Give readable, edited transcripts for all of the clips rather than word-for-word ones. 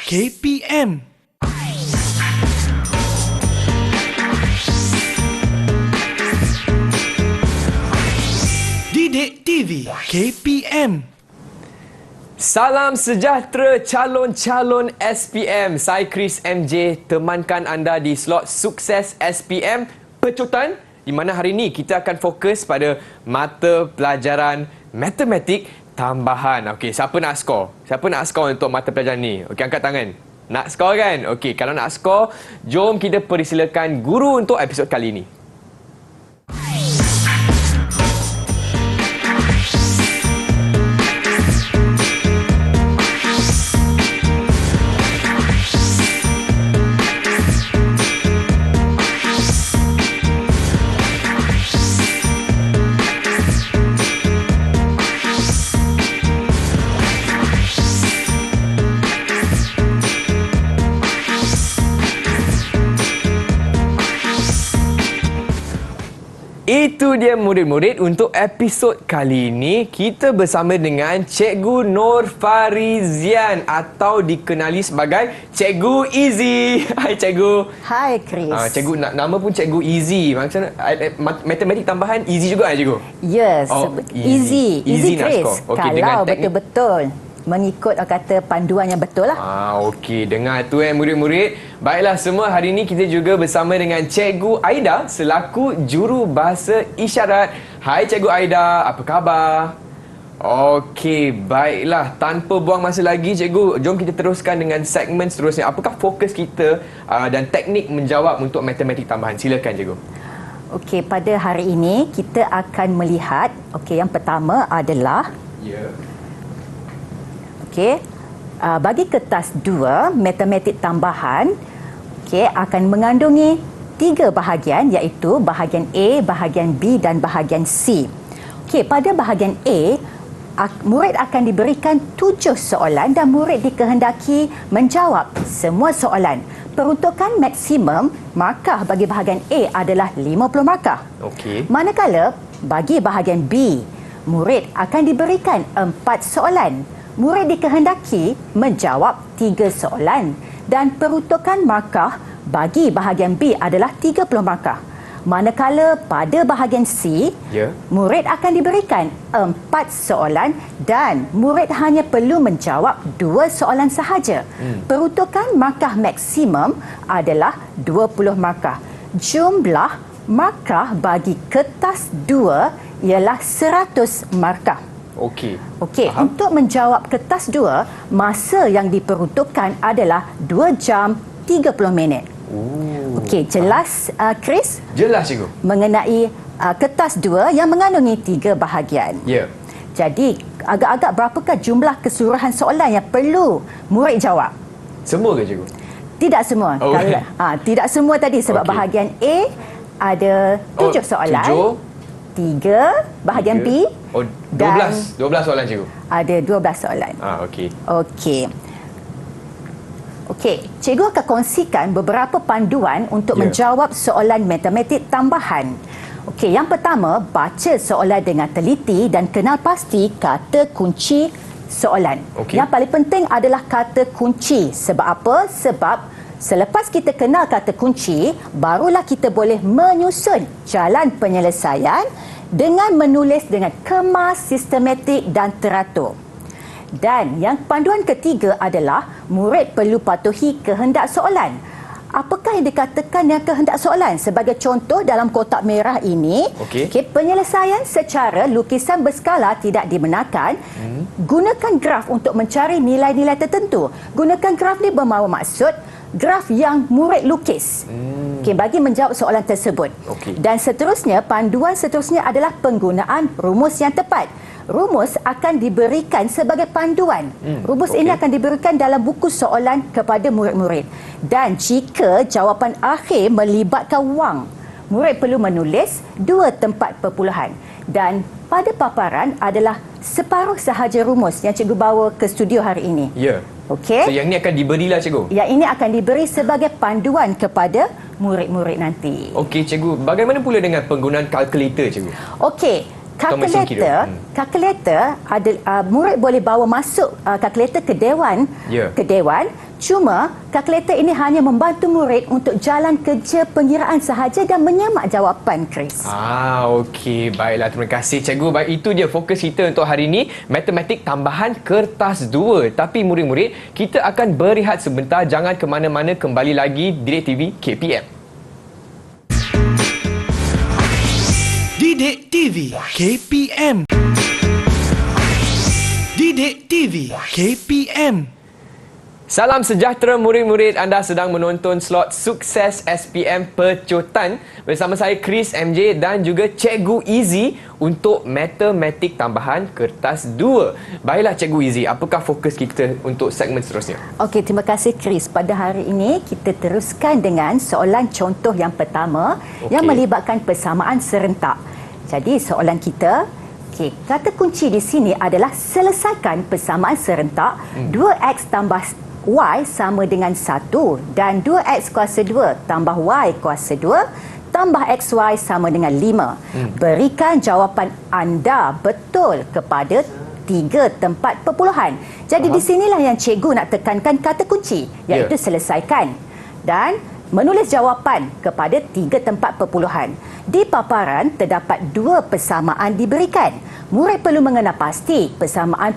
KPM. Didik TV KPM. Salam sejahtera calon-calon SPM. Saya Chris MJ, temankan anda di slot Sukses SPM Pecutan, di mana hari ini kita akan fokus pada mata pelajaran matematik tambahan. Okey, siapa nak skor? Siapa nak skor untuk mata pelajaran ni? Okey, angkat tangan. Nak skor kan? Okey, kalau nak skor, jom kita persilakan guru untuk episod kali ini. Itu dia murid-murid, untuk episod kali ini kita bersama dengan Cikgu Nur Farizian atau dikenali sebagai Cikgu Easy. Hai Cikgu. Hai Chris. Cikgu, nama pun Cikgu Easy. Macam matematik tambahan easy juga Cikgu? Yes, easy nak Chris. skor. Okay, kalau betul-betul mengikut kata panduan yang betul lah. Okey, dengar tu murid-murid. Baiklah semua, hari ini kita juga bersama dengan Cikgu Aida selaku juru bahasa isyarat. Hai Cikgu Aida, apa khabar? Okey, baiklah. Tanpa buang masa lagi Cikgu, jom kita teruskan dengan segmen seterusnya. Apakah fokus kita dan teknik menjawab untuk matematik tambahan? Silakan Cikgu. Okey, pada hari ini kita akan melihat, yang pertama adalah bagi kertas 2 matematik tambahan akan mengandungi 3 bahagian, iaitu bahagian A, bahagian B dan bahagian C. Pada bahagian A, murid akan diberikan 7 soalan dan murid dikehendaki menjawab semua soalan. Peruntukan maksimum markah bagi bahagian A adalah 50 markah. Manakala bagi bahagian B, murid akan diberikan 4 soalan. Murid dikehendaki menjawab 3 soalan dan peruntukan markah bagi bahagian B adalah 30 markah. Manakala pada bahagian C, murid akan diberikan 4 soalan dan murid hanya perlu menjawab 2 soalan sahaja. Peruntukan markah maksimum adalah 20 markah. Jumlah markah bagi kertas 2 ialah 100 markah. Untuk menjawab kertas 2, masa yang diperuntukkan adalah 2 jam 30 minit. Jelas Chris? Jelas Cikgu. Mengenai kertas 2 yang mengandungi 3 bahagian. Jadi, agak-agak berapakah jumlah keseluruhan soalan yang perlu murid jawab? Semua ke Cikgu? Tidak semua. Tidak semua tadi sebab bahagian A ada 7 soalan. 3 bahagian B. 12 soalan Cikgu. Ada 12 soalan. Cikgu akan kongsikan beberapa panduan untuk menjawab soalan matematik tambahan. Yang pertama, baca soalan dengan teliti dan kenal pasti kata kunci soalan. Yang paling penting adalah kata kunci. Sebab apa? Sebab selepas kita kenal kata kunci, barulah kita boleh menyusun jalan penyelesaian dengan menulis dengan kemas, sistematik dan teratur. Dan yang panduan ketiga adalah murid perlu patuhi kehendak soalan. Apakah yang dikatakan dengan kehendak soalan? Sebagai contoh, dalam kotak merah ini, penyelesaian secara lukisan berskala tidak dibenarkan. Gunakan graf untuk mencari nilai-nilai tertentu. Gunakan graf ni bermaksud graf yang murid lukis bagi menjawab soalan tersebut. Dan seterusnya, panduan seterusnya adalah penggunaan rumus yang tepat. Rumus akan diberikan sebagai panduan. Rumus ini akan diberikan dalam buku soalan kepada murid-murid. Dan jika jawapan akhir melibatkan wang, murid perlu menulis 2 tempat perpuluhan. Dan pada paparan adalah separuh sahaja rumus yang cikgu bawa ke studio hari ini. So, yang ini akan diberilah Cikgu? Yang ini akan diberi sebagai panduan kepada murid-murid nanti. Cikgu. Bagaimana pula dengan penggunaan kalkulator Cikgu? Atau mesin kira? Kalkulator ada murid boleh bawa masuk kalkulator ke dewan, cuma kalkulator ini hanya membantu murid untuk jalan kerja pengiraan sahaja dan menyemak jawapan, Chris. Okey. Baiklah, terima kasih cikgu. Baik, itu dia fokus kita untuk hari ini, matematik tambahan kertas 2. Tapi murid-murid, kita akan berehat sebentar. Jangan ke mana-mana, kembali lagi Didik TV KPM. Didik TV KPM. Didik TV KPM. Salam sejahtera murid-murid, anda sedang menonton slot Sukses SPM Pecutan bersama saya Chris MJ dan juga Cikgu Izzy untuk matematik tambahan kertas 2. Baiklah Cikgu Izzy, apakah fokus kita untuk segmen seterusnya? Okey, terima kasih Chris. Pada hari ini kita teruskan dengan soalan contoh yang pertama yang melibatkan persamaan serentak. Jadi soalan kita, kata kunci di sini adalah selesaikan persamaan serentak 2x tambah y sama dengan 1 dan 2x kuasa 2 tambah y kuasa 2 tambah xy sama dengan 5. Berikan jawapan anda betul kepada 3 tempat perpuluhan. Jadi di sinilah yang cikgu nak tekankan kata kunci, iaitu selesaikan dan menulis jawapan kepada 3 tempat perpuluhan. Di paparan terdapat 2 persamaan diberikan. Murid perlu mengenal pasti persamaan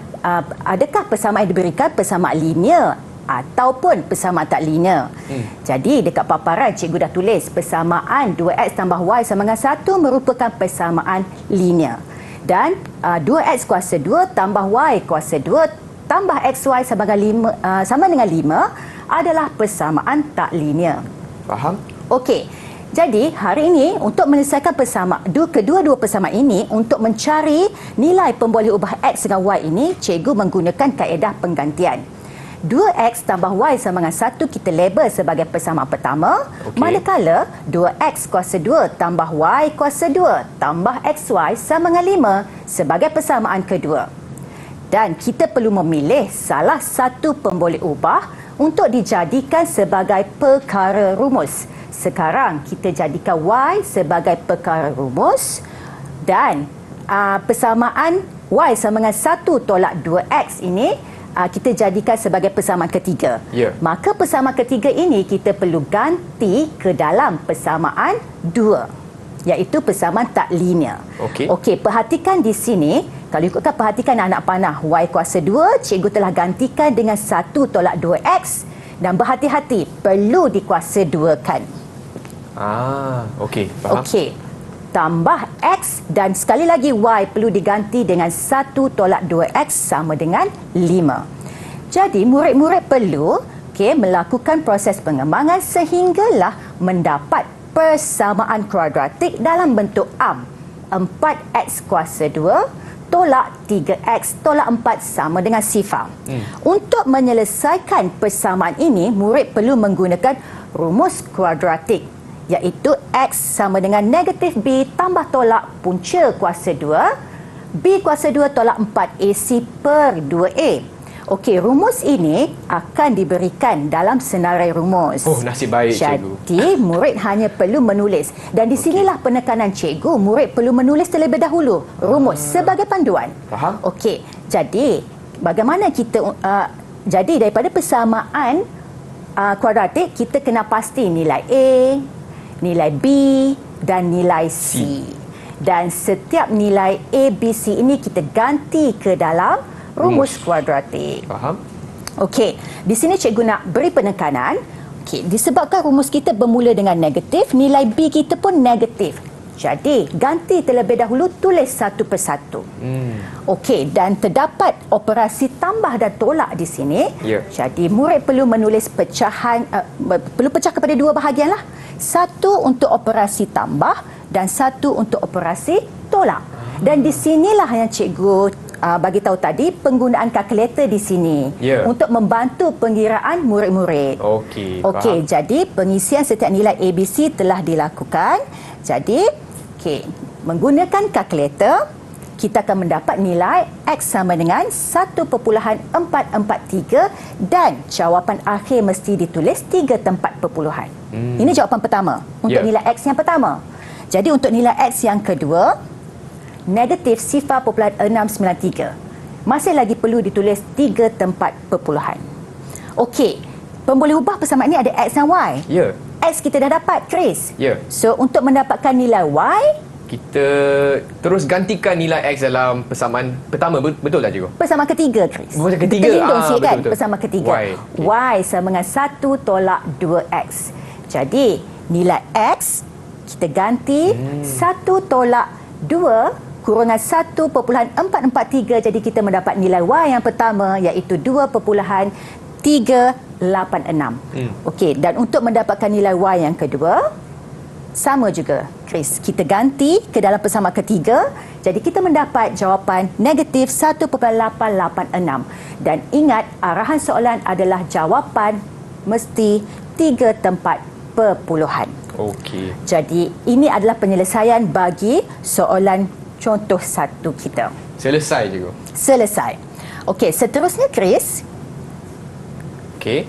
adakah persamaan yang diberikan persamaan linear ataupun persamaan tak linear. Jadi dekat paparan cikgu dah tulis persamaan 2x tambah y sama dengan 1 merupakan persamaan linear. Dan 2x kuasa 2 tambah y kuasa 2 tambah xy sama dengan 5 adalah persamaan tak linear. Faham? Okey. Jadi hari ini untuk menyelesaikan kedua-dua persamaan ini, untuk mencari nilai pemboleh ubah x dengan y ini, cikgu menggunakan kaedah penggantian. 2x tambah y sama dengan 1 kita label sebagai persamaan pertama, manakala 2x kuasa 2 tambah y kuasa 2 tambah xy sama dengan 5 sebagai persamaan kedua. Dan kita perlu memilih salah satu pemboleh ubah untuk dijadikan sebagai perkara rumus. Sekarang kita jadikan y sebagai perkara rumus dan persamaan y sama dengan 1 tolak 2x ini kita jadikan sebagai persamaan ketiga. Maka persamaan ketiga ini kita perlu ganti ke dalam persamaan 2, iaitu persamaan tak linear. Okey, perhatikan di sini. Kalau ikutkan perhatikan anak panah, y kuasa 2 cikgu telah gantikan dengan 1 tolak 2x dan berhati-hati perlu dikuasa 2-kan. Okey, faham. Okey. Tambah x dan sekali lagi y perlu diganti dengan 1 tolak 2x sama dengan 5. Jadi murid-murid perlu melakukan proses pengembangan sehinggalah mendapat persamaan kuadratik dalam bentuk am. 4x kuasa 2 tolak 3x tolak 4 sama dengan 0. Untuk menyelesaikan persamaan ini, murid perlu menggunakan rumus kuadratik, iaitu x sama dengan negatif b tambah tolak punca kuasa 2 b kuasa 2 tolak 4 AC per 2a. Okey, rumus ini akan diberikan dalam senarai rumus. Nasib baik cikgu. Jadi murid hanya perlu menulis, dan di sinilah penekanan cikgu, murid perlu menulis terlebih dahulu rumus sebagai panduan. Faham? Okey, jadi bagaimana kita jadi daripada persamaan kuadratik kita kena pasti nilai a, nilai B dan nilai C. Dan setiap nilai A, B, C ini kita ganti ke dalam rumus kuadratik. Faham? Okey, di sini cikgu nak beri penekanan. Okey, disebabkan rumus kita bermula dengan negatif, nilai B kita pun negatif. Jadi, ganti terlebih dahulu, tulis satu persatu. Okey, dan terdapat operasi tambah dan tolak di sini. Jadi, murid perlu menulis pecahan, perlu pecah kepada 2 bahagian lah. 1 untuk operasi tambah dan 1 untuk operasi tolak. Dan di sinilah yang cikgu bagi tahu tadi, penggunaan kalkulator di sini untuk membantu pengiraan murid-murid. Okey, jadi pengisian setiap nilai ABC telah dilakukan. Jadi, menggunakan kalkulator, kita akan mendapat nilai X sama dengan 1.443 dan jawapan akhir mesti ditulis 3 tempat perpuluhan. Ini jawapan pertama untuk nilai X yang pertama. Jadi untuk nilai X yang kedua, negatif 0.693. Masih lagi perlu ditulis 3 tempat perpuluhan. Okey, pemboleh ubah persamaan ini ada X dan Y. Ya. X kita dah dapat, Chris. Ya. So, untuk mendapatkan nilai Y, Kita terus gantikan nilai X dalam persamaan pertama. Betul tak, cikgu? persamaan ketiga, Chris. Persamaan ketiga. Terlindung sikit kan, betul. persamaan ketiga. Y. Y sama dengan 1 tolak 2X. Jadi, nilai X kita ganti 1 tolak 2 kurungan 1.443. Jadi, kita mendapat nilai Y yang pertama iaitu 2.386. Okey, dan untuk mendapatkan nilai Y yang kedua, sama juga, Chris. Kita ganti ke dalam persamaan ketiga. Jadi kita mendapat jawapan negatif 1.886. Dan ingat, arahan soalan adalah jawapan mesti 3 tempat perpuluhan. Okey. Jadi ini adalah penyelesaian bagi soalan contoh 1 kita. Selesai, cikgu. Selesai. Okey, seterusnya, Chris. Okey.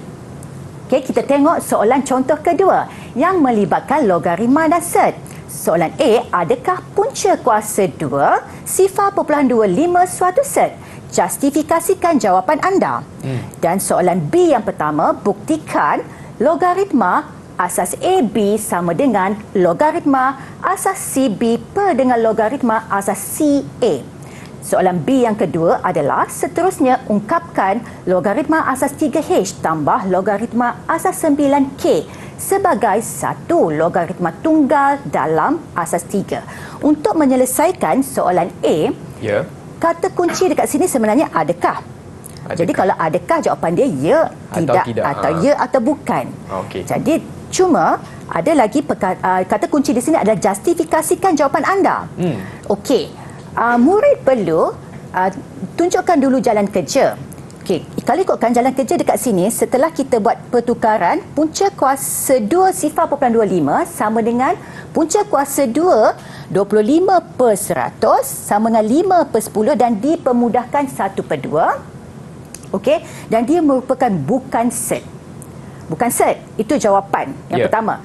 Okey, kita tengok soalan contoh kedua yang melibatkan logaritma dan set. Soalan A, adakah punca kuasa 2 0.25 suatu set? Justifikasikan jawapan anda. Dan soalan B yang pertama, buktikan logaritma asas AB sama dengan logaritma asas CB per dengan logaritma asas CA. Soalan B yang kedua adalah seterusnya ungkapkan logaritma asas 3H tambah logaritma asas 9K sebagai satu logaritma tunggal dalam asas 3. Untuk menyelesaikan soalan A, Ya. kata kunci dekat sini sebenarnya adakah. Jadi kalau adakah, jawapan dia ya, Atau tidak, tidak. atau ya atau bukan. Okey. Jadi cuma ada lagi kata kunci di sini adalah justifikasikan jawapan anda. Okey. Murid perlu tunjukkan dulu jalan kerja. Okey, kalau ikutkan jalan kerja dekat sini, setelah kita buat pertukaran, punca kuasa 2 0.25 sama dengan punca kuasa 2 25 per 100 sama dengan 5 per 10 dan dipermudahkan 1 per 2. Okey, dan dia merupakan bukan set. Bukan set, itu jawapan yang pertama.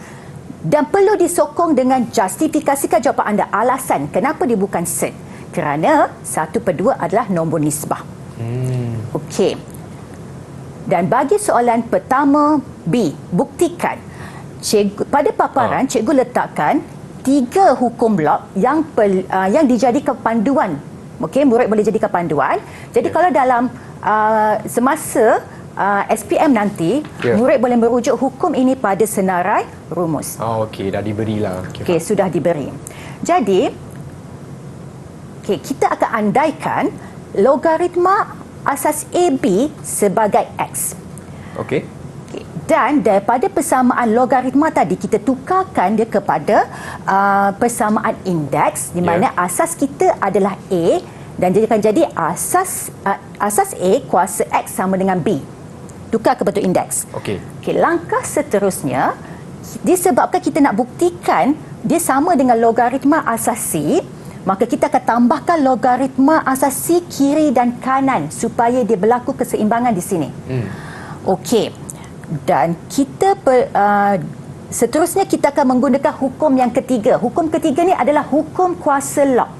Dan perlu disokong dengan justifikasikan jawapan anda. Alasan kenapa dia bukan set. Kerana 1 per 2 adalah nombor nisbah. Okey. Dan bagi soalan pertama B, buktikan. Pada paparan, cikgu letakkan 3 hukum blok yang dijadikan panduan. Okey, murid boleh jadikan panduan. Jadi kalau dalam semasa SPM nanti, murid boleh merujuk hukum ini pada senarai rumus. Okey, dah diberilah. Okey, sudah diberi. Jadi, kita akan andaikan logaritma asas AB sebagai X. Okey. Dan daripada persamaan logaritma tadi, kita tukarkan dia kepada persamaan indeks di mana asas kita adalah A dan dia akan jadi asas A kuasa X sama dengan B. Tukar ke bentuk indeks. Okey. Okey, langkah seterusnya, disebabkan kita nak buktikan dia sama dengan logaritma asas C, maka kita akan tambahkan logaritma asas C kiri dan kanan supaya dia berlaku keseimbangan di sini. Okey. Dan kita seterusnya kita akan menggunakan hukum yang ketiga. Hukum ketiga ni adalah hukum kuasa log.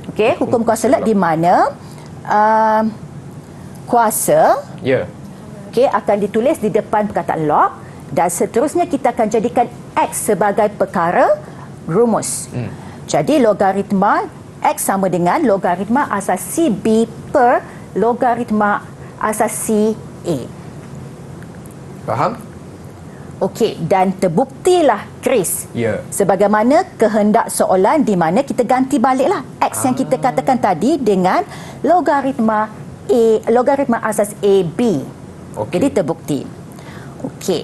Okey, hukum kuasa log di mana kuasa okey akan ditulis di depan perkataan log dan seterusnya kita akan jadikan X sebagai perkara rumus. Jadi logaritma X sama dengan logaritma asas CB per logaritma asas CA. Faham? Okey, dan terbuktilah, Chris. Ya. Sebagaimana kehendak soalan di mana kita ganti baliklah X yang kita katakan tadi dengan logaritma logaritma asas AB. Okey. Jadi terbukti. Okey.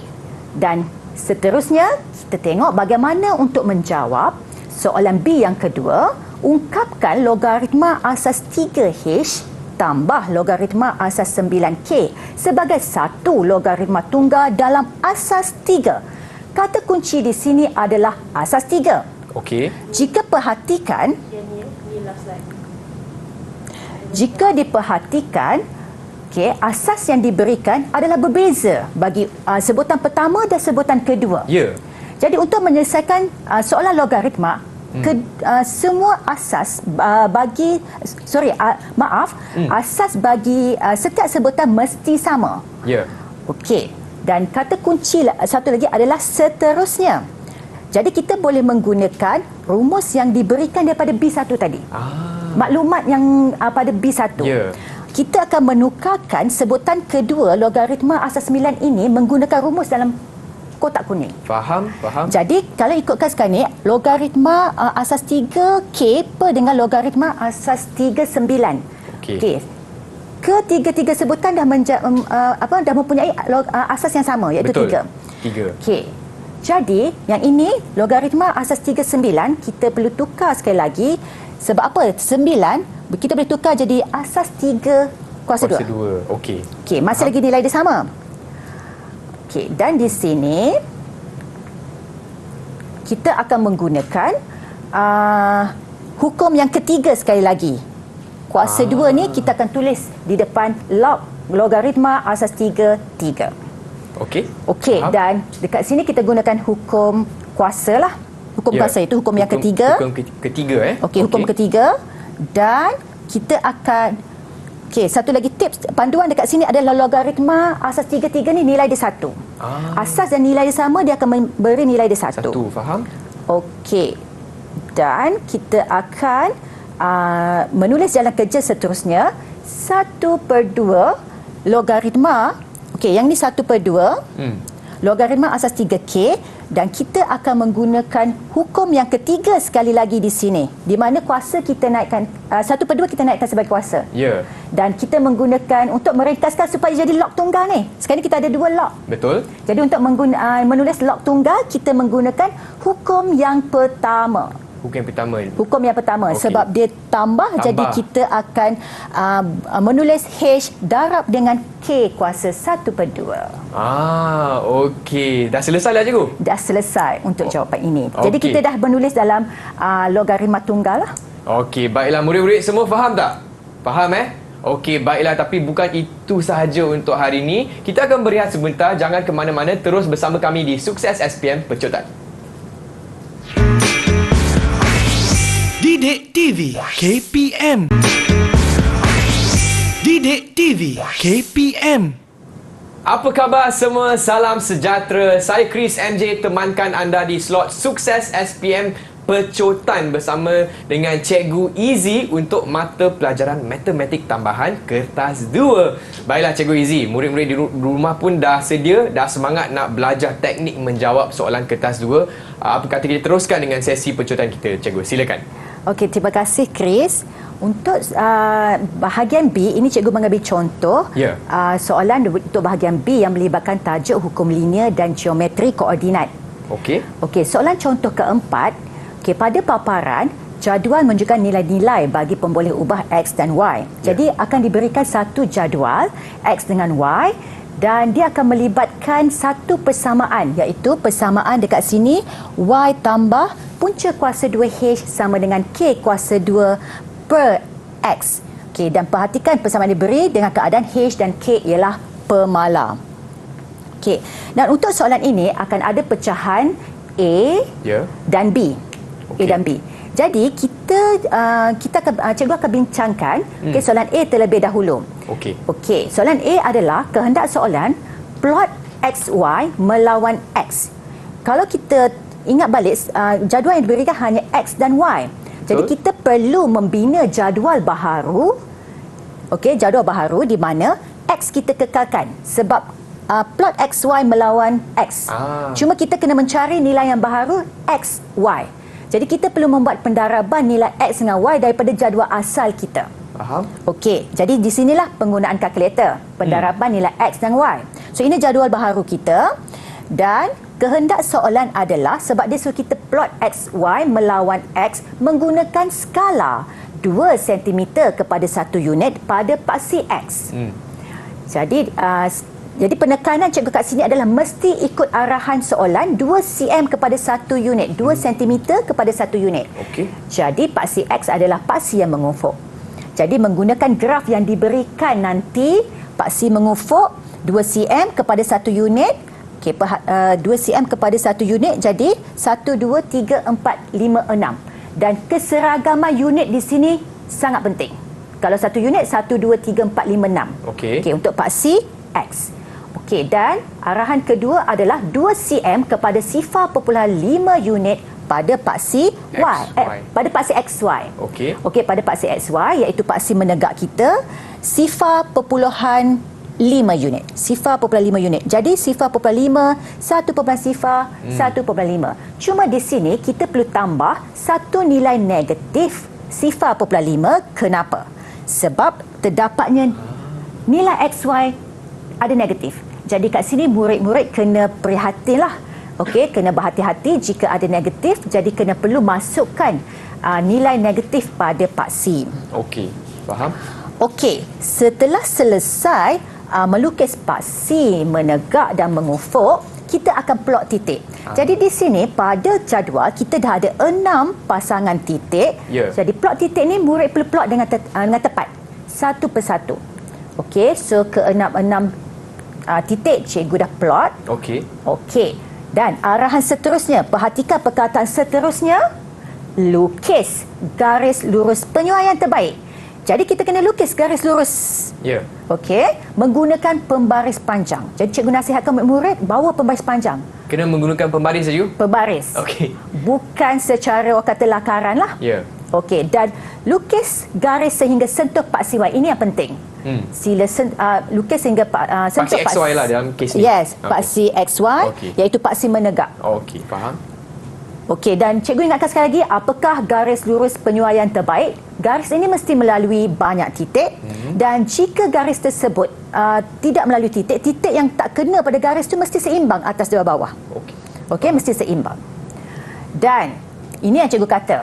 Dan seterusnya kita tengok bagaimana untuk menjawab soalan B yang kedua, ungkapkan logaritma asas 3H tambah logaritma asas 9K sebagai satu logaritma tunggal dalam asas 3. Kata kunci di sini adalah asas 3. Okey. Jika diperhatikan, okey, asas yang diberikan adalah berbeza bagi sebutan pertama dan sebutan kedua. Ya. Jadi untuk menyelesaikan soalan logaritma, semua asas asas bagi setiap sebutan mesti sama. Ya. Okey. Dan kata kunci satu lagi adalah seterusnya. Jadi kita boleh menggunakan rumus yang diberikan daripada B1 tadi. Maklumat yang pada B1. Ya. Kita akan menukarkan sebutan kedua logaritma asas 9 ini menggunakan rumus dalam kotak kuning. Faham? Jadi kalau ikutkan sekarang ni, logaritma asas 3K per dengan logaritma asas 39. Okey. Ketiga-tiga sebutan dah dah mempunyai asas yang sama, iaitu Betul. 3. Okey. Jadi yang ini logaritma asas 39 kita perlu tukar sekali lagi. Sebab apa? 9 kita boleh tukar jadi asas 3 kuasa 2. Okey. Okey, masih lagi nilai dia sama. Okey, dan di sini kita akan menggunakan hukum yang ketiga sekali lagi. Kuasa 2 ni kita akan tulis di depan logaritma asas 3. Okey, dan dekat sini kita gunakan hukum kuasa lah. Hukum kuasa itu hukum yang ketiga. Hukum ketiga Okey, hukum ketiga. Dan kita akan satu lagi tips panduan dekat sini adalah logaritma asas 3 ni nilai dia 1. Asas dan nilai dia sama, dia akan memberi nilai dia 1. Faham? Okey. Dan kita akan menulis jalan kerja seterusnya 1/2 logaritma. Okey, yang ni 1/2 logaritma asas 3K, dan kita akan menggunakan hukum yang ketiga sekali lagi di sini, di mana kuasa kita naikkan 1/2 kita naikkan sebagai kuasa. Ya. Dan kita menggunakan untuk meringkaskan supaya jadi log tunggal ni. Sekarang ni kita ada 2 log. Betul. Jadi untuk menulis log tunggal, kita menggunakan hukum yang pertama. Hukum yang pertama. Okey. Sebab dia tambah, jadi kita akan menulis H darab dengan K kuasa 1/2. Okey. Dah selesai lah cikgu? Dah selesai untuk jawapan ini. Jadi Okey. kita dah menulis dalam logaritma tunggal lah. Okey, baiklah murid-murid semua faham tak? Faham Okey, baiklah, tapi bukan itu sahaja untuk hari ini. Kita akan berehat sebentar, jangan ke mana-mana, terus bersama kami di Sukses SPM Pecotan. Didik TV KPM. Didik TV KPM. Apa khabar semua? Salam sejahtera. Saya Chris MJ temankan anda di slot Sukses SPM Pecotan bersama dengan Cikgu Easy untuk mata pelajaran Matematik Tambahan Kertas 2. Baiklah Cikgu Easy, murid-murid di rumah pun dah sedia, dah semangat nak belajar teknik menjawab soalan Kertas 2. Apa kata kita teruskan dengan sesi pecotan kita, Cikgu? Silakan. Okey, terima kasih Chris. Untuk bahagian B, ini cikgu mengambil contoh soalan untuk bahagian B yang melibatkan tajuk hukum linear dan geometri koordinat. Okey, soalan contoh keempat. Okey, pada paparan, jadual menunjukkan nilai-nilai bagi pemboleh ubah X dan Y. Jadi akan diberikan satu jadual X dengan Y, dan dia akan melibatkan satu persamaan, iaitu persamaan dekat sini Y tambah punca kuasa 2H sama dengan K kuasa 2 per X. Okey, dan perhatikan persamaan diberi dengan keadaan H dan K ialah pemala. Okey, dan untuk soalan ini akan ada pecahan A dan B. A dan B. Jadi cikgu akan bincangkan soalan A terlebih dahulu. Okey, soalan A adalah kehendak soalan plot XY melawan X. Kalau kita ingat balik, jadual yang diberikan hanya X dan Y. Jadi kita perlu membina jadual baharu. Okey, jadual baharu di mana X kita kekalkan sebab plot XY melawan X. Cuma kita kena mencari nilai yang baharu X, Y. Jadi kita perlu membuat pendaraban nilai X dengan Y daripada jadual asal kita. Faham? Okey, jadi di sinilah penggunaan kalkulator, pendaraban nilai X dan Y. So ini jadual baharu kita, dan kehendak soalan adalah sebab dia suruh kita plot XY melawan X menggunakan skala 2 cm kepada 1 unit pada paksi X. Jadi penekanan cikgu kat sini adalah mesti ikut arahan soalan 2 cm kepada 1 unit, 2 cm kepada 1 unit. Jadi paksi X adalah paksi yang mengufuk. Jadi menggunakan graf yang diberikan nanti, paksi mengufuk 2 cm kepada 1 unit. Okey, 2 cm kepada 1 unit, jadi 1, 2, 3, 4, 5, 6. Dan keseragaman unit di sini sangat penting. Kalau satu unit 1, 2, 3, 4, 5, 6. Okey, untuk paksi X. Okey, dan arahan kedua adalah 2 cm kepada 0.5 unit pada paksi Y. Pada paksi XY. Okey, pada paksi XY iaitu paksi menegak kita 0.5 unit. 0.5 unit. Jadi 0.5, 1.0, 1.5. Cuma di sini kita perlu tambah satu nilai negatif 0.5. Kenapa? Sebab terdapatnya nilai XY ada negatif. Jadi kat sini murid-murid kena prihatinlah. Okey, kena berhati-hati jika ada negatif. Jadi kena perlu masukkan nilai negatif pada paksi. Okey, faham? Okey, setelah selesai melukis paksi menegak dan mengufuk, kita akan plot titik. Jadi di sini pada jadual kita dah ada 6 pasangan titik. Jadi plot titik ni murid perlu plot dengan tepat, satu persatu. Okey, so ke 6 titik cikgu dah plot. Okey. Dan arahan seterusnya, perhatikan perkataan seterusnya, lukis garis lurus penyuaian terbaik. Jadi kita kena lukis garis lurus. Okey, menggunakan pembaris panjang. Jadi cikgu nasihatkan murid bawa pembaris panjang. Kena menggunakan pembaris saja? Pembaris. Okey. Bukan secara orang kata lakaran lah. Okey, dan lukis garis sehingga sentuh paksi Y. Ini yang penting. Sila lukis hingga sentuh paksi XY lah dalam kes ni. Yes, paksi XY iaitu paksi menegak. Okey, faham. Okey, dan cikgu ingatkan sekali lagi, apakah garis lurus penyuaian terbaik? Garis ini mesti melalui banyak titik dan jika garis tersebut tidak melalui titik, titik yang tak kena pada garis itu mesti seimbang atas dua bawah. Okey, mesti seimbang. Dan ini yang cikgu kata,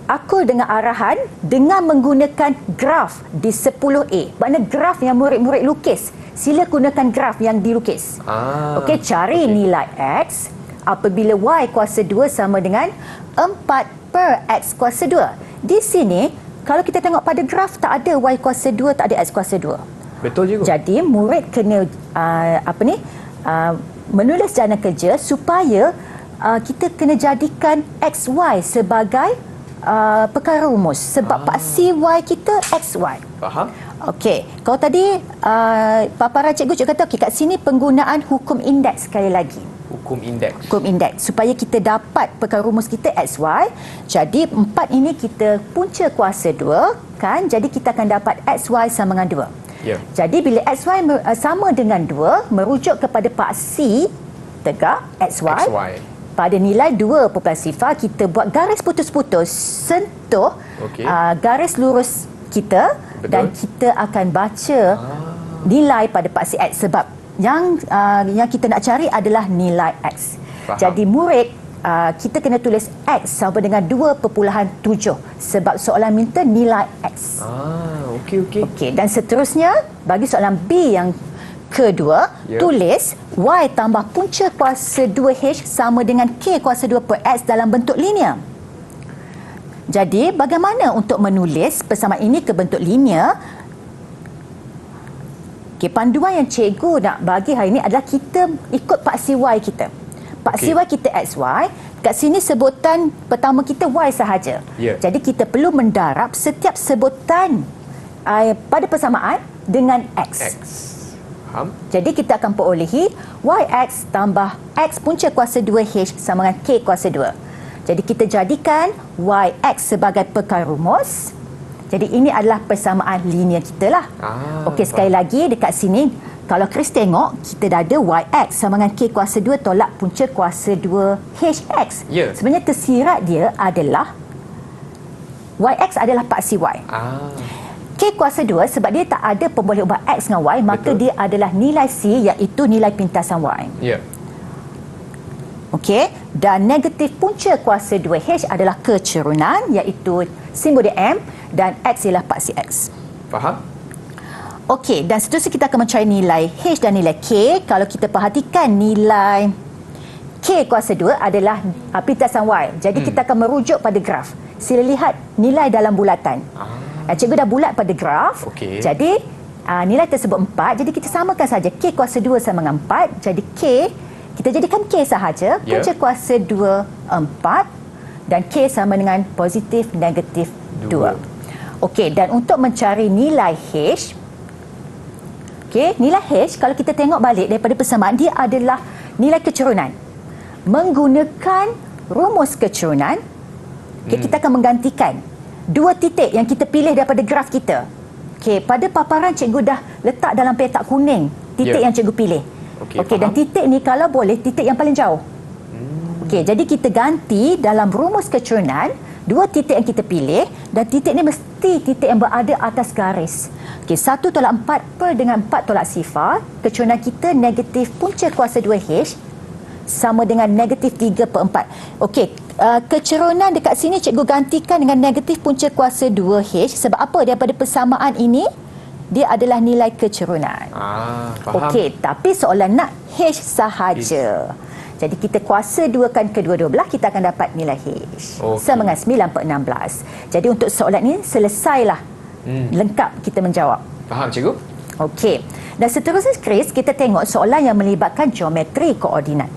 aku dengan arahan dengan menggunakan graf di 10A. Maknanya graf yang murid-murid lukis. Sila gunakan graf yang dilukis. Okey, cari nilai X apabila Y kuasa 2 sama dengan 4 per X kuasa 2. Di sini, kalau kita tengok pada graf, tak ada Y kuasa 2, tak ada X kuasa 2. Betul juga. Jadi, murid kena menulis jana kerja supaya kita kena jadikan XY sebagai perkara rumus. Sebab paksi Y kita XY. Faham? Okey, kalau tadi paparan cikgu kata, okey, kat sini penggunaan hukum indeks sekali lagi. Hukum indeks. Hukum indeks. Supaya kita dapat perkara rumus kita XY. Jadi 4 ini kita punca kuasa 2, kan? Jadi kita akan dapat XY sama dengan 2. Jadi bila XY sama dengan 2, merujuk kepada paksi tegak XY. Pada nilai 2.0, kita buat garis putus-putus, sentuh garis lurus kita. Dan kita akan baca nilai pada paksi X sebab yang kita nak cari adalah nilai X. Jadi murid kita kena tulis X sama dengan 2.7 sebab soalan minta nilai X. Okey. Dan seterusnya bagi soalan B yang kedua, tulis Y tambah punca kuasa 2H sama dengan K kuasa 2 per X dalam bentuk linear. Jadi, bagaimana untuk menulis persamaan ini ke bentuk linear? Okey, panduan yang cikgu nak bagi hari ini adalah kita ikut paksi Y kita. Paksi Y kita XY. Kat sini sebutan pertama kita Y sahaja. Jadi, kita perlu mendarab setiap sebutan pada persamaan dengan X. Jadi kita akan perolehi YX tambah X punca kuasa 2H sama dengan K kuasa 2. Jadi kita jadikan YX sebagai perkara rumus. Jadi ini adalah persamaan linear kita lah. Okey, sekali lagi dekat sini, kalau Chris tengok, kita dah ada YX sama dengan K kuasa 2 tolak punca kuasa 2HX. Sebenarnya tersirat dia adalah YX adalah paksi Y. K kuasa 2 sebab dia tak ada pemboleh ubah X dengan Y, maka dia adalah nilai C iaitu nilai pintasan Y. Okey, dan negatif punca kuasa 2H adalah kecerunan iaitu simbol dia M dan X ialah paksi X. Faham? Okey, dan seterusnya kita akan mencari nilai H dan nilai K. Kalau kita perhatikan nilai K kuasa 2 adalah pintasan Y. Jadi kita akan merujuk pada graf. Sila lihat nilai dalam bulatan. Cikgu dah bulat pada graf. Jadi nilai tersebut 4. Jadi kita samakan saja K kuasa 2 sama dengan 4. Jadi K kita jadikan K sahaja. Punca kuasa 2 4 dan K sama dengan positif, negatif 2. Okey, dan untuk mencari nilai H, okey, nilai H kalau kita tengok balik daripada persamaan, dia adalah nilai kecurunan. Menggunakan rumus kecurunan, kita akan menggantikan dua titik yang kita pilih daripada graf kita. Okey, pada paparan cikgu dah letak dalam petak kuning titik yang cikgu pilih. Okey, dan titik ni kalau boleh titik yang paling jauh. Okey, jadi kita ganti dalam rumus kecurunan dua titik yang kita pilih, dan titik ni mesti titik yang berada atas garis. Okey, 1 tolak 4 per dengan 4 tolak sifar. Kecurunan kita negatif punca kuasa 2H sama dengan negatif 3 per 4. Okey, kecurunan dekat sini cikgu gantikan dengan negatif punca kuasa 2H. Sebab apa? Daripada persamaan ini, dia adalah nilai kecurunan. Faham. Okey, tapi soalan nak H sahaja. Jadi kita kuasa 2 kan kedua-dua belah, kita akan dapat nilai H. Sama dengan 9 per 16. Jadi untuk soalan ini selesailah. Lengkap kita menjawab. Faham, cikgu? Okey. Dan seterusnya, Chris, kita tengok soalan yang melibatkan geometri koordinat.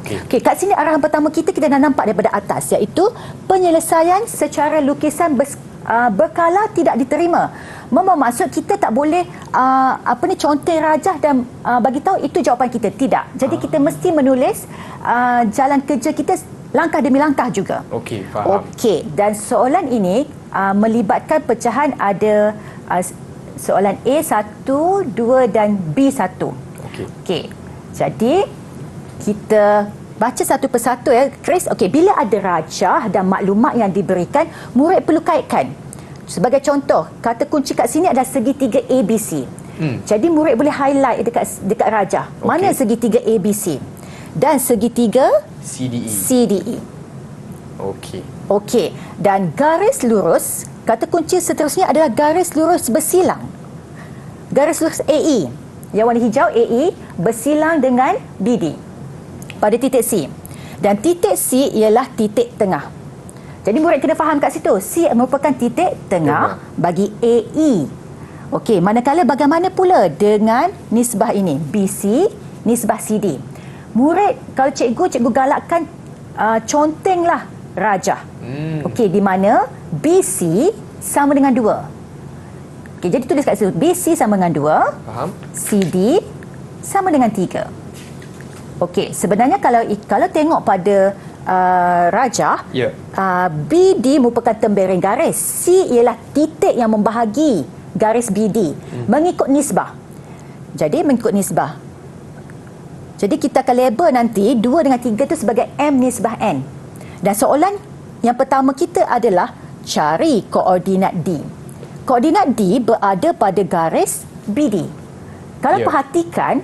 Okey, kat sini arahan pertama kita dah nampak daripada atas, iaitu penyelesaian secara lukisan berkala tidak diterima. Maksud kita tak boleh conteng rajah dan bagi tahu itu jawapan kita. Tidak. Jadi kita mesti menulis jalan kerja kita langkah demi langkah juga. Okey, faham. Okey, dan soalan ini melibatkan pecahan ada soalan A1, 2 dan B1. Okey. Jadi kita baca satu persatu ya, Chris. Okey, bila ada rajah dan maklumat yang diberikan, murid perlu kaitkan. Sebagai contoh, kata kunci kat sini adalah segitiga ABC. Jadi murid boleh highlight dekat rajah. Mana segitiga ABC? Dan segitiga CDE. Okey. Dan garis lurus, kata kunci seterusnya adalah garis lurus bersilang. Garis lurus AE, yang warna hijau AE bersilang dengan BD pada titik C. Dan titik C ialah titik tengah. Jadi murid kena faham kat situ, C merupakan titik tengah bagi AE. Okey, manakala bagaimana pula dengan nisbah ini, BC, nisbah CD. Murid, kalau cikgu galakkan contenglah rajah. Okey, di mana BC sama dengan 2. Okey, jadi tulis kat situ, BC sama dengan 2. Faham. CD sama dengan 3. Okey, sebenarnya kalau tengok pada rajah, BD merupakan tembereng garis. C ialah titik yang membahagi garis BD mengikut nisbah. Jadi mengikut nisbah. Jadi kita akan label nanti 2 dengan 3 itu sebagai M nisbah N. Dan soalan yang pertama kita adalah cari koordinat D. Koordinat D berada pada garis BD. Kalau perhatikan,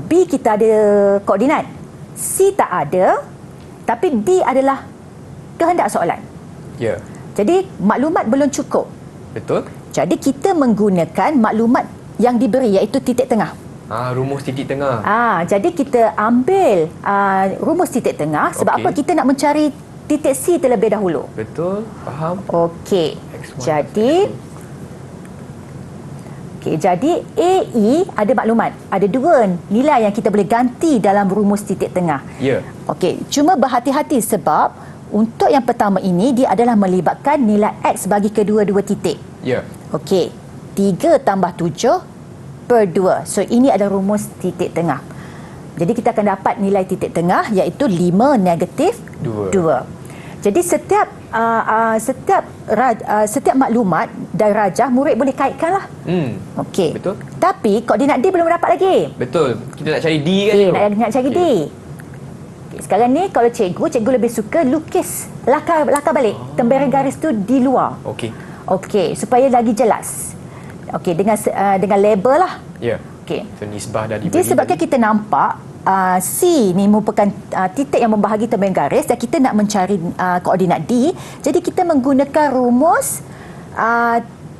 B kita ada koordinat, C tak ada, tapi D adalah kehendak soalan. Jadi maklumat belum cukup. Betul. Jadi kita menggunakan maklumat yang diberi, iaitu titik tengah. Rumus titik tengah. Jadi kita ambil rumus titik tengah. Sebab apa? Kita nak mencari titik C terlebih dahulu. Betul, faham. Okey. Jadi AE ada maklumat. Ada 2 nilai yang kita boleh ganti dalam rumus titik tengah. Okey, cuma berhati-hati sebab untuk yang pertama ini dia adalah melibatkan nilai X bagi kedua-dua titik. Okey, 3 tambah 7 per 2. So ini adalah rumus titik tengah. Jadi kita akan dapat nilai titik tengah iaitu 5 negatif 2. Jadi setiap maklumat dari rajah murid boleh kaitkanlah. Okey. Betul. Tapi koordinat D belum dapat lagi. Betul. Kita nak cari D kan? Nak cari D. Sekarang ni kalau cikgu lebih suka lukis lakar balik tembereng garis tu di luar. Okey, supaya lagi jelas. Okey, dengan label lah. Okey. So nisbah dah diberi. Disebabkan kita nampak C ni merupakan titik yang membahagi tembereng garis dan kita nak mencari koordinat D. Jadi kita menggunakan rumus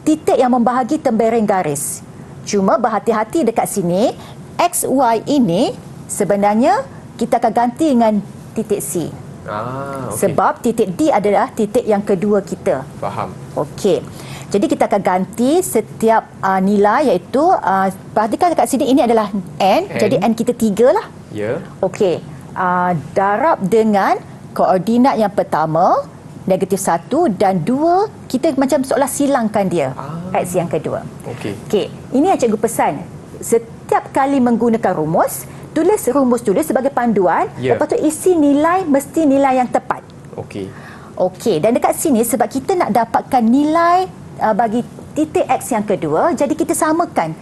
titik yang membahagi tembereng garis. Cuma berhati-hati dekat sini, X, Y ini sebenarnya kita akan ganti dengan titik C. Sebab titik D adalah titik yang kedua kita. Faham. Okey. Jadi kita akan ganti setiap nilai, iaitu perhatikan dekat sini ini adalah N. Jadi N kita 3 lah. Okey. Darab dengan koordinat yang pertama -1 dan 2, kita macam seolah silangkan dia. X yang kedua. Okey. Ini yang cikgu pesan. Setiap kali menggunakan rumus, tulis rumus dulu sebagai panduan, lepas tu isi nilai mesti nilai yang tepat. Okey, dan dekat sini sebab kita nak dapatkan nilai bagi titik X yang kedua, jadi kita samakan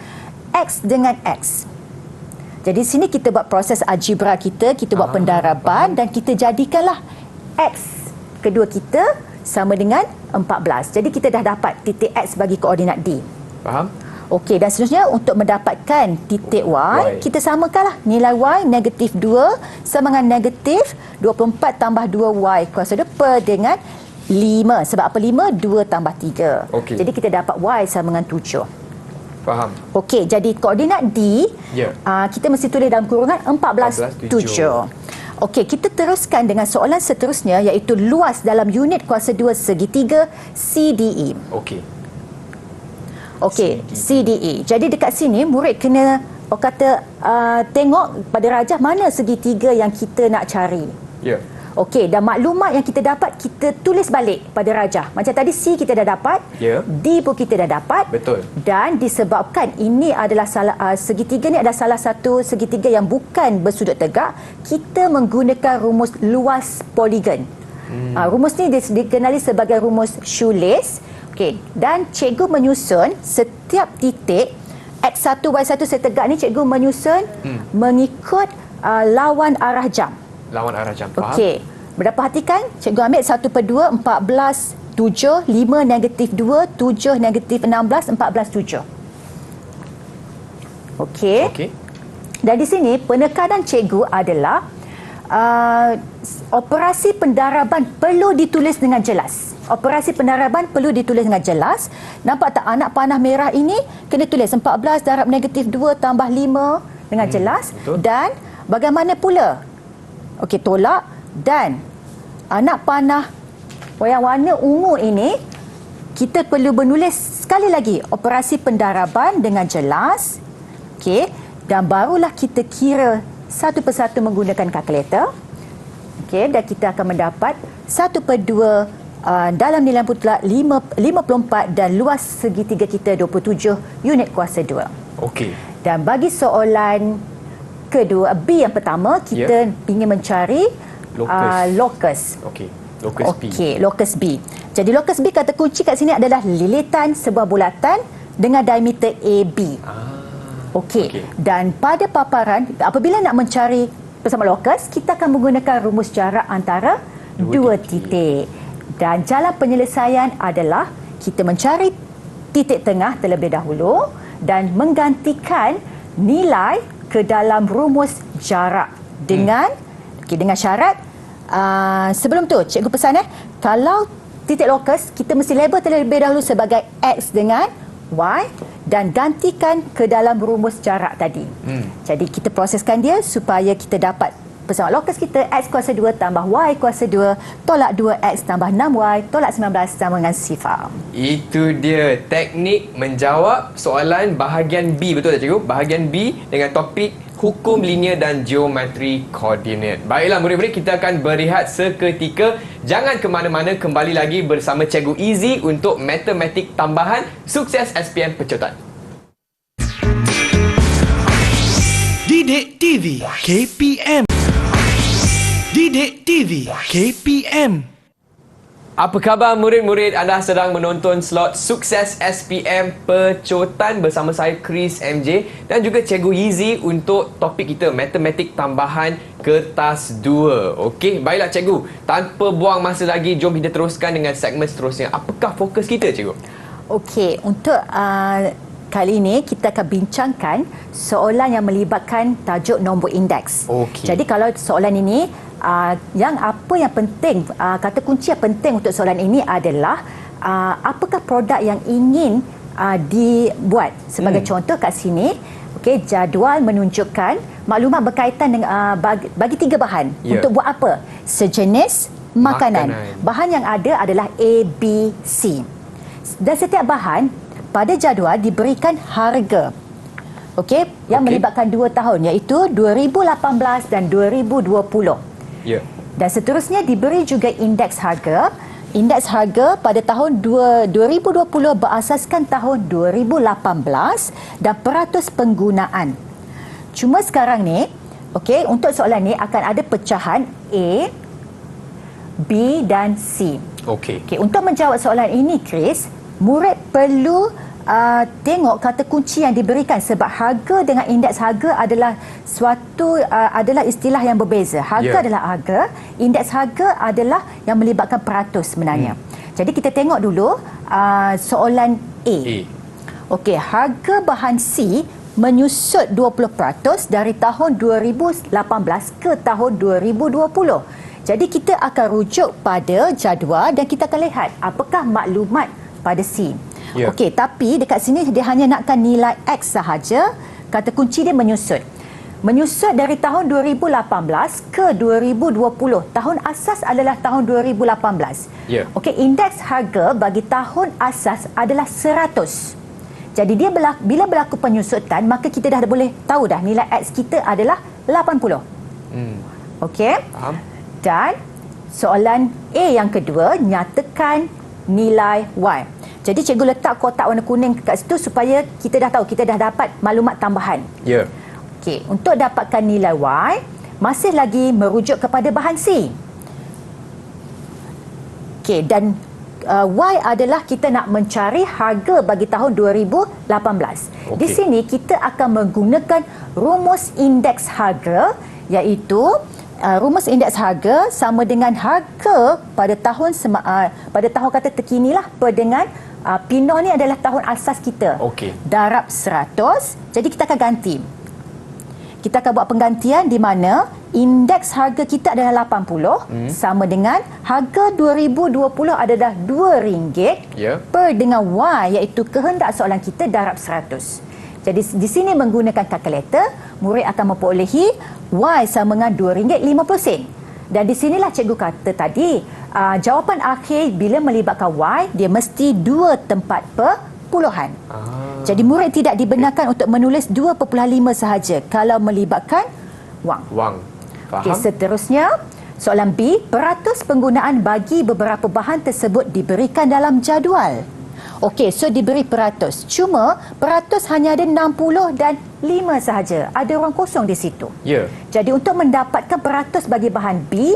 X dengan X. Jadi sini kita buat proses algebra kita buat pendaraban dan kita jadikanlah X kedua kita sama dengan 14. Jadi kita dah dapat titik X bagi koordinat D. Faham? Okey, dan seterusnya untuk mendapatkan titik Y, kita samakanlah nilai Y -2 sama dengan -24 tambah 2Y kuasa 2 per dengan 5. Sebab apa 5? 2 tambah 3. Jadi kita dapat Y sama dengan 7. Faham. Okey, jadi koordinat D, kita mesti tulis dalam kurungan 14, 7. Okey, kita teruskan dengan soalan seterusnya iaitu luas dalam unit kuasa 2 segitiga CDE. Okey, CDE. Jadi dekat sini murid kena tengok pada rajah mana segitiga yang kita nak cari. Okey, dan maklumat yang kita dapat kita tulis balik pada rajah. Macam tadi C kita dah dapat, D pun kita dah dapat. Betul. Dan disebabkan ini adalah segitiga ni adalah salah satu segitiga yang bukan bersudut tegak, kita menggunakan rumus luas poligon. Rumus ni dikenali sebagai rumus shoelace. Okey, dan cikgu menyusun setiap titik X1, Y1 setegak ni cikgu menyusun mengikut lawan arah jam. Lawan arah jam. Faham? Okey. Perhatikan, cikgu ambil 1/2, 14, 7, 5, -2, 7, -16, 14, 7. Okey. Dan di sini penekanan cikgu adalah operasi pendaraban perlu ditulis dengan jelas. Operasi pendaraban perlu ditulis dengan jelas. Nampak tak anak panah merah ini kena tulis 14 darab -2 tambah 5 dengan jelas. Betul. Dan bagaimana pula? Okey, tolak. Dan anak panah yang warna ungu ini kita perlu menulis sekali lagi operasi pendaraban dengan jelas. Okey, dan barulah kita kira satu persatu menggunakan kalkulator. Okey, dan kita akan mendapat 1/2 dalam nilai putera 54 dan luas segitiga kita 27 unit kuasa 2. Okey. Dan bagi soalan kedua, B yang pertama, kita ingin mencari locus. Locus B. Jadi locus B kata kunci kat sini adalah lilitan sebuah bulatan dengan diameter AB. Dan pada paparan, apabila nak mencari bersama locus, kita akan menggunakan rumus jarak antara dua titik. Dan jalan penyelesaian adalah kita mencari titik tengah terlebih dahulu dan menggantikan nilai ke dalam rumus jarak dengan dengan syarat sebelum tu cikgu pesan kalau titik lokus kita mesti label terlebih dahulu sebagai X dengan Y dan gantikan ke dalam rumus jarak tadi. Jadi kita proseskan dia supaya kita dapat bersama lokus kita X kuasa 2 tambah Y kuasa 2 tolak 2X tambah 6Y tolak 19 sama dengan 0. Itu dia teknik menjawab soalan bahagian B, betul tak cikgu? Bahagian B dengan topik hukum linear dan geometri koordinat. Baiklah murid-murid, kita akan berehat seketika. Jangan ke mana-mana, kembali lagi bersama Cikgu Easy untuk matematik tambahan sukses SPM Pecotan. Didik TV KPM. Didik TV KPM. Apa khabar murid-murid? Anda sedang menonton slot Sukses SPM Pecotan bersama saya Chris MJ dan juga Cikgu Yizi untuk topik kita matematik tambahan kertas 2. Okey, baiklah cikgu. Tanpa buang masa lagi, jom kita teruskan dengan segmen seterusnya. Apakah fokus kita cikgu? Okey, untuk kali ini kita akan bincangkan soalan yang melibatkan tajuk nombor indeks. Jadi kalau soalan ini yang penting, kata kunci yang penting untuk soalan ini adalah apakah produk yang ingin dibuat. Sebagai contoh kat sini, jadual menunjukkan maklumat berkaitan dengan bagi 3 bahan. Untuk buat apa? Sejenis makanan. Bahan yang ada adalah A, B, C. Dan setiap bahan pada jadual diberikan harga. Yang melibatkan 2 tahun iaitu 2018 dan 2020. Dan seterusnya diberi juga indeks harga indeks harga pada tahun 2020 berasaskan tahun 2018 dan peratus penggunaan. Cuma sekarang ni, okey, untuk soalan ni akan ada pecahan A, B dan C. Okey. Okey, untuk menjawab soalan ini, Chris, murid perlu tengok kata kunci yang diberikan sebab harga dengan indeks harga adalah adalah istilah yang berbeza. Harga adalah harga, indeks harga adalah yang melibatkan peratus sebenarnya. Jadi kita tengok dulu soalan A. Okey, harga bahan C menyusut 20% dari tahun 2018 ke tahun 2020. Jadi kita akan rujuk pada jadual dan kita akan lihat apakah maklumat pada C. Okey, tapi dekat sini dia hanya nakkan nilai X sahaja. Kata kunci dia menyusut. Menyusut dari tahun 2018 ke 2020. Tahun asas adalah tahun 2018. Okey, indeks harga bagi tahun asas adalah 100. Jadi dia bila berlaku penyusutan, maka kita dah boleh tahu dah nilai X kita adalah 80. Okey? Faham. Dan soalan A yang kedua, nyatakan nilai Y. Jadi cikgu letak kotak warna kuning kat situ supaya kita dah tahu, kita dah dapat maklumat tambahan. Okey, untuk dapatkan nilai Y, masih lagi merujuk kepada bahan C. Okey, dan Y adalah kita nak mencari harga bagi tahun 2018. Di sini kita akan menggunakan rumus indeks harga, iaitu rumus indeks harga sama dengan harga pada tahun kata terkinilah per dengan Pino ni adalah tahun asas kita. Darab 100. Jadi kita akan ganti. Kita akan buat penggantian di mana indeks harga kita adalah 80 sama dengan harga 2020 adalah RM2 per dengan Y, iaitu kehendak soalan kita darab 100. Jadi di sini menggunakan kalkulator, murid akan memperolehi Y sama dengan RM2.50. Dan di sinilah cikgu kata tadi, jawapan akhir bila melibatkan Y, dia mesti 2 tempat per puluhan. Jadi murid tidak dibenarkan untuk menulis 2.5 sahaja kalau melibatkan wang. Faham? Okey, seterusnya, soalan B, peratus penggunaan bagi beberapa bahan tersebut diberikan dalam jadual. Okey, so diberi peratus. Cuma peratus hanya ada 60 dan 5 sahaja. Ada ruang kosong di situ. Jadi untuk mendapatkan peratus bagi bahan B,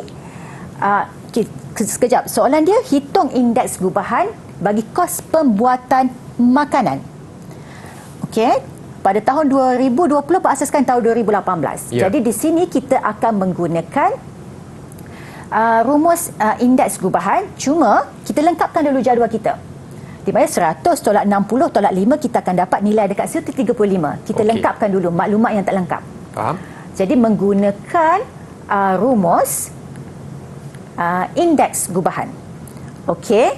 sekejap. Soalan dia, hitung indeks gubahan bagi kos pembuatan makanan. Okey, pada tahun 2020 berasaskan tahun 2018. Jadi di sini kita akan menggunakan rumus indeks gubahan. Cuma kita lengkapkan dulu jadual kita. Di mana 100 tolak 60 tolak 5, kita akan dapat nilai dekat situ 35. Kita lengkapkan dulu maklumat yang tak lengkap. Faham? Jadi menggunakan rumus indeks gubahan. Okey.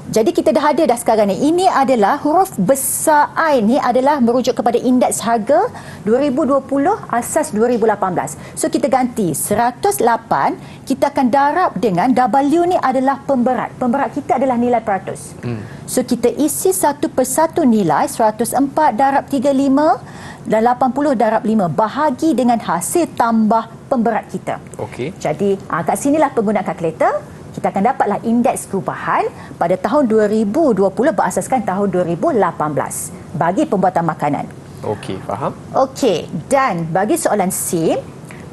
Jadi kita dah ada dah sekarang ni. Ini adalah huruf besar I ni adalah merujuk kepada indeks harga 2020 asas 2018. So kita ganti 108, kita akan darab dengan W ni adalah pemberat. Pemberat kita adalah nilai peratus. So kita isi satu persatu nilai 104 darab 35 dan 80 darab 5 bahagi dengan hasil tambah pemberat kita. Jadi kat sinilah penggunaan kalkulator. Kita akan dapatlah indeks perubahan pada tahun 2020 berasaskan tahun 2018 bagi pembuatan makanan. Faham? Dan bagi soalan C,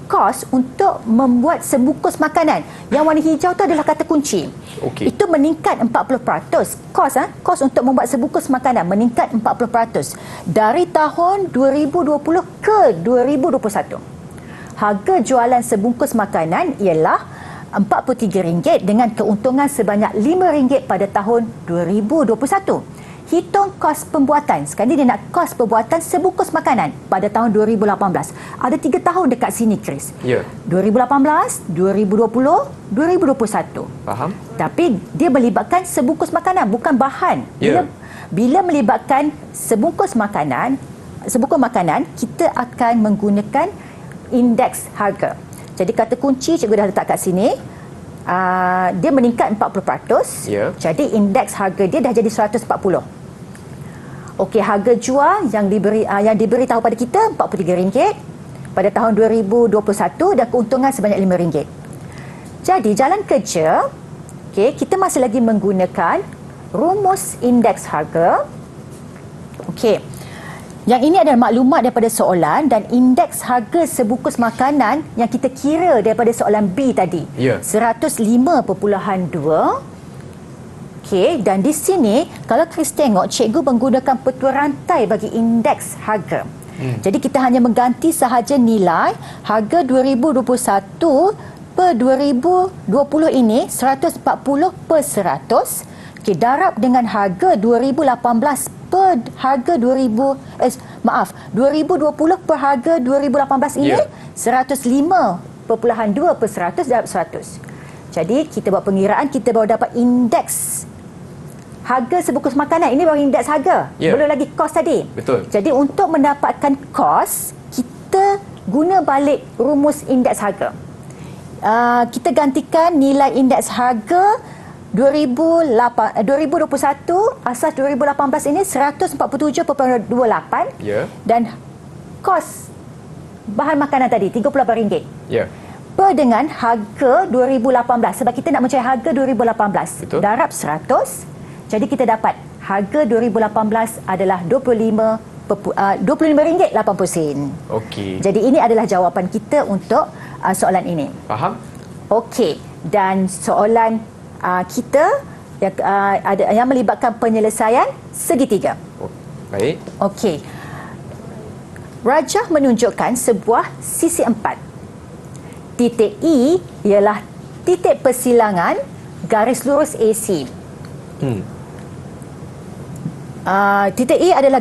kos untuk membuat sebungkus makanan. Yang warna hijau tu adalah kata kunci. Itu meningkat 40%. Kos untuk membuat sebungkus makanan meningkat 40% dari tahun 2020 ke 2021. Harga jualan sebungkus makanan ialah RM43 dengan keuntungan sebanyak RM5 pada tahun 2021. Hitung kos pembuatan. Sekarang dia nak kos pembuatan sebungkus makanan pada tahun 2018. Ada 3 tahun dekat sini, Chris. 2018, 2020, 2021. Faham? Tapi dia melibatkan sebungkus makanan, bukan bahan. Bila melibatkan sebungkus makanan, kita akan menggunakan indeks harga. Jadi kata kunci cikgu dah letak kat sini. Dia meningkat 40%. Jadi indeks harga dia dah jadi 140. Okey, harga jual yang diberi tahu pada kita RM43 pada tahun 2021 dan keuntungan sebanyak RM5. Jadi jalan kerja Okey, kita masih lagi menggunakan rumus indeks harga. Okey. Yang ini adalah maklumat daripada soalan dan indeks harga sebungkus makanan yang kita kira daripada soalan B tadi. Ya. 105.2. Okey, dan di sini kalau Chris tengok, cikgu menggunakan petua rantai bagi indeks harga. Jadi kita hanya mengganti sahaja nilai harga 2021 per 2020 ini 140 per 100. Okey, darab dengan harga 2018 per harga 2020 per harga 2018 ini 105.2 per 100 darab 100. Jadi kita buat pengiraan, kita baru dapat indeks harga sebungkus makanan. Ini baru indeks harga. Belum lagi kos tadi. Betul. Jadi untuk mendapatkan kos, kita guna balik rumus indeks harga. Kita gantikan nilai indeks harga 2021 asas 2018 ini 147.28 dan kos bahan makanan tadi RM38 per dengan harga 2018 sebab kita nak mencari harga 2018. Betul. Darab 100, jadi kita dapat harga 2018 adalah RM25.80. Okey. Jadi ini adalah jawapan kita untuk soalan ini. Faham? Okey, dan soalan kita ada yang melibatkan penyelesaian segitiga. Baik. Okey. Rajah menunjukkan sebuah sisi empat. Titik E ialah titik persilangan garis lurus AC. Titik E adalah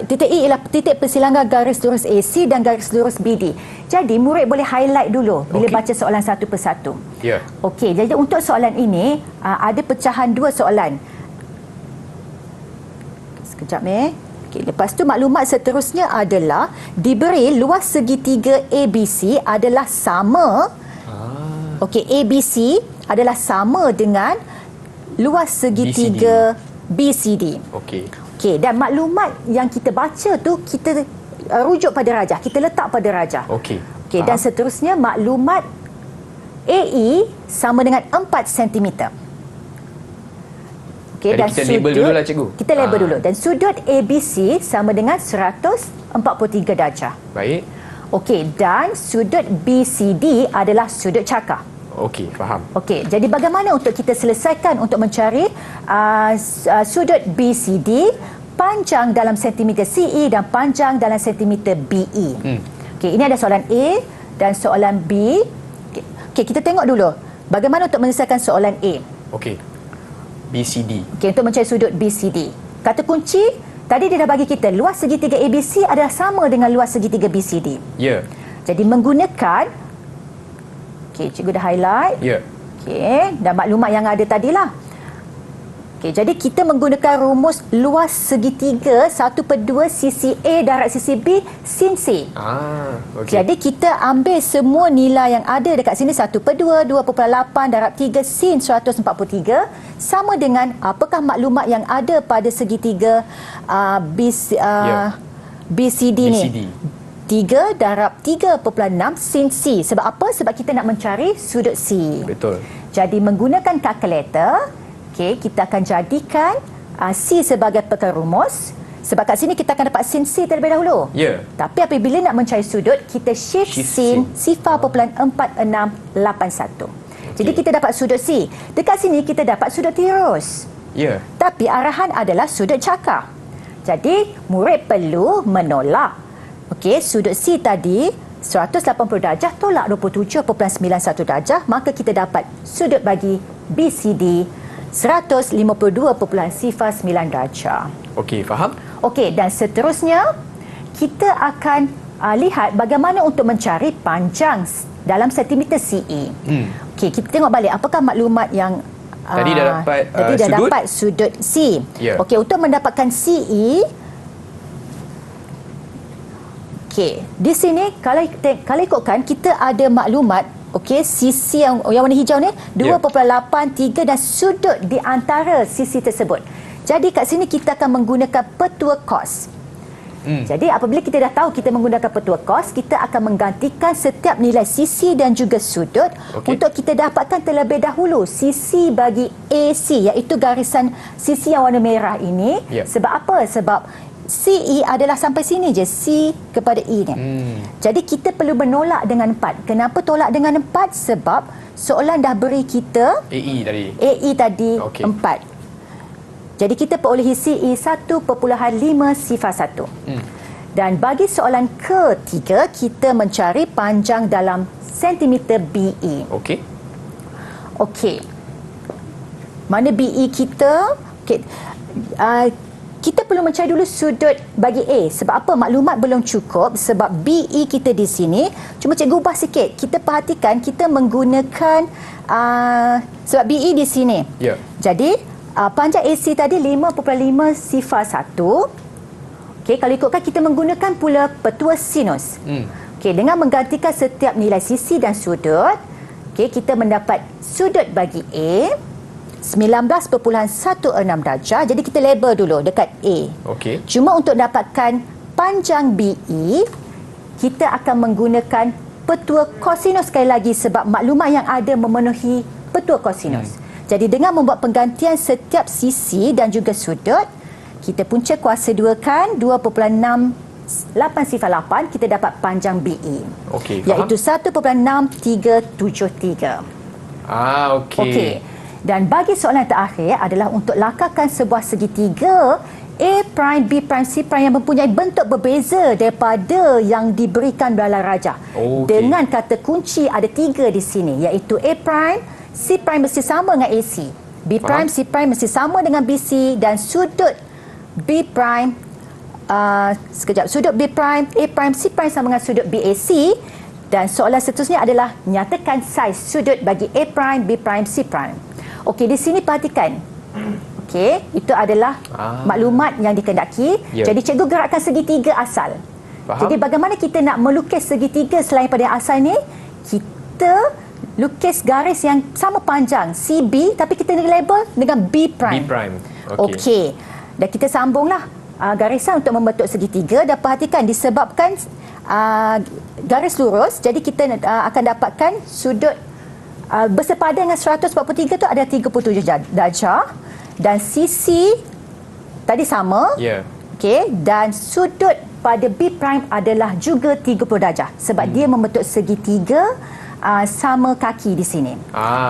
titik E ialah titik persilangan garis lurus AC dan garis lurus BD. Jadi murid boleh highlight dulu bila baca soalan satu persatu. Ya. Okey, jadi untuk soalan ini ada pecahan dua soalan. Sekejap Okey, lepas tu maklumat seterusnya adalah diberi luas segitiga ABC adalah sama. Okey, ABC adalah sama dengan luas segitiga BCD. Okey. Okey, dan maklumat yang kita baca tu kita rujuk pada rajah, kita letak pada rajah. Okey. Okey, dan seterusnya maklumat AE sama dengan 4 cm. Okey, jadi dan kita label dululah cikgu. Kita label dulu, dan sudut ABC sama dengan 143 darjah. Baik. Okey, dan sudut BCD adalah sudut cakar. Okey, faham. Okey, jadi bagaimana untuk kita selesaikan untuk mencari sudut BCD, panjang dalam sentimeter CE dan panjang dalam sentimeter BE. Okey, ini ada soalan A dan soalan B. Okey, kita tengok dulu bagaimana untuk menyelesaikan soalan A. Okey. BCD. Okey, untuk mencari sudut BCD. Kata kunci tadi dia dah bagi kita luas segitiga ABC adalah sama dengan luas segitiga BCD. Ya. Jadi menggunakan, okey, cikgu dah highlight. Ya. Okey, dan maklumat yang ada tadilah. Okey, jadi kita menggunakan rumus luas segitiga 1/2 sisi A darab sisi B sin C. Okey. Jadi kita ambil semua nilai yang ada dekat sini 1/2, 2.8 darab 3 sin 143 sama dengan apakah maklumat yang ada pada segitiga BCD ni. 3 darab 3.6 sin C. Sebab apa? Sebab kita nak mencari sudut C. Betul. Jadi menggunakan kalkulator, okey, kita akan jadikan C sebagai pekan rumus. Sebab kat sini kita akan dapat sin C terlebih dahulu. Ya. Tapi apabila nak mencari sudut, kita shift sin 0.4681. Jadi kita dapat sudut C. Dekat sini kita dapat sudut tirus. Ya. Tapi arahan adalah sudut cakar. Jadi murid perlu menolak. Okey, sudut C tadi 180 darjah tolak 27.91 darjah, maka kita dapat sudut bagi BCD 152.09 darjah. Okey, faham? Okey, dan seterusnya kita akan lihat bagaimana untuk mencari panjang dalam sentimeter CE. Okey, kita tengok balik apakah maklumat yang tadi dah dapat tadi dah sudut? dapat sudut C. Ya. Okey, untuk mendapatkan CE, okey, di sini kalau ikutkan kita ada maklumat, okey, sisi yang warna hijau ni 2.83 dan sudut di antara sisi tersebut. Jadi kat sini kita akan menggunakan petua cos. Jadi apabila kita dah tahu kita menggunakan petua kos, kita akan menggantikan setiap nilai sisi dan juga sudut untuk kita dapatkan terlebih dahulu sisi bagi AC, iaitu garisan sisi yang warna merah ini. Sebab apa? Sebab CE adalah sampai sini je, C kepada E ni. Jadi kita perlu menolak dengan 4. Kenapa tolak dengan 4? Sebab soalan dah beri kita AE tadi 4. Jadi kita perolehi CE 1.5 sifar 1. Dan bagi soalan ketiga, kita mencari panjang dalam sentimeter BE. Okey. Mana BE kita? Kita perlu mencari dulu sudut bagi A. Sebab apa? Maklumat belum cukup. Sebab BE kita di sini. Cuma cikgu ubah sikit. Kita perhatikan kita menggunakan sebab BE di sini. Jadi panjang AC tadi 5.5 sifar 1. Okey, kalau ikutkan kita menggunakan pula petua sinus. Okey, dengan menggantikan setiap nilai sisi dan sudut, okey, kita mendapat sudut bagi A 19.16 darjah. Jadi kita label dulu dekat A. Cuma untuk dapatkan panjang BE, kita akan menggunakan petua kosinus sekali lagi sebab maklumat yang ada memenuhi petua kosinus. Jadi dengan membuat penggantian setiap sisi dan juga sudut, kita punca kuasa 2 kan 2.68 sifar 8, kita dapat panjang BE. Iaitu 1.6373. Okey. Dan bagi soalan terakhir adalah untuk lakarkan sebuah segitiga A prime, B prime, C prime yang mempunyai bentuk berbeza daripada yang diberikan dalam rajah. Dengan kata kunci ada 3 di sini, iaitu A prime, C prime mesti sama dengan AC. B prime, C prime mesti sama dengan BC dan sudut B prime sudut B prime, A prime, C prime sama dengan sudut BAC. Dan soalan seterusnya adalah nyatakan saiz sudut bagi A prime, B prime, C prime. Okey, di sini perhatikan. Okey, itu adalah maklumat yang dikehendaki. Jadi cikgu gerakkan segitiga asal. Jadi bagaimana kita nak melukis segitiga selain pada yang asal ni? Kita lukis garis yang sama panjang CB tapi kita label dengan B prime. Okey. Dan kita sambunglah garisan untuk membentuk segitiga. Dan perhatikan disebabkan garis lurus, jadi kita akan dapatkan sudut bersepadan dengan 143 tu ada 37 darjah dan sisi tadi sama. Okey, dan sudut pada B prime adalah juga 30 darjah sebab dia membentuk segitiga sama kaki di sini.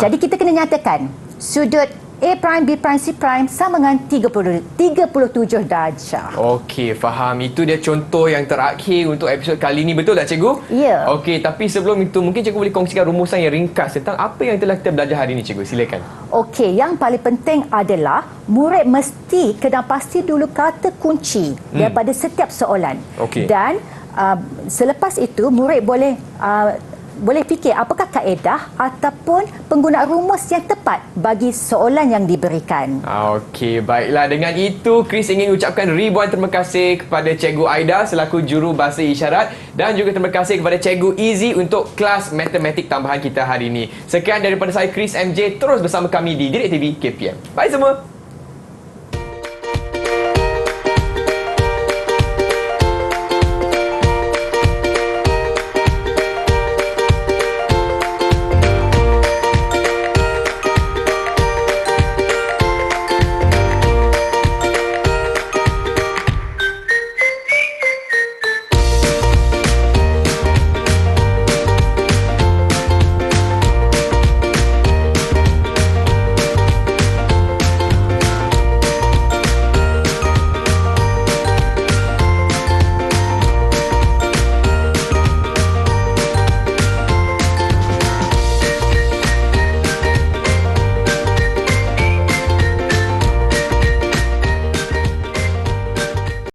Jadi kita kena nyatakan sudut A prime, B prime, C prime sama dengan 37 darjah. Okey, faham. Itu dia contoh yang terakhir untuk episod kali ini. Betul tak cikgu? Ya. Okey, tapi sebelum itu mungkin cikgu boleh kongsikan rumusan yang ringkas tentang apa yang telah kita belajar hari ini, cikgu. Silakan. Okey, yang paling penting adalah murid mesti kena pasti dulu kata kunci daripada setiap soalan. Dan selepas itu murid boleh fikir apakah kaedah ataupun penggunaan rumus yang tepat bagi soalan yang diberikan. Okey, baiklah. Dengan itu, Chris ingin ucapkan ribuan terima kasih kepada Cikgu Aida selaku juru bahasa isyarat dan juga terima kasih kepada Cikgu Izzy untuk kelas matematik tambahan kita hari ini. Sekian daripada saya, Chris MJ. Terus bersama kami di Didik TV KPM. Bye semua.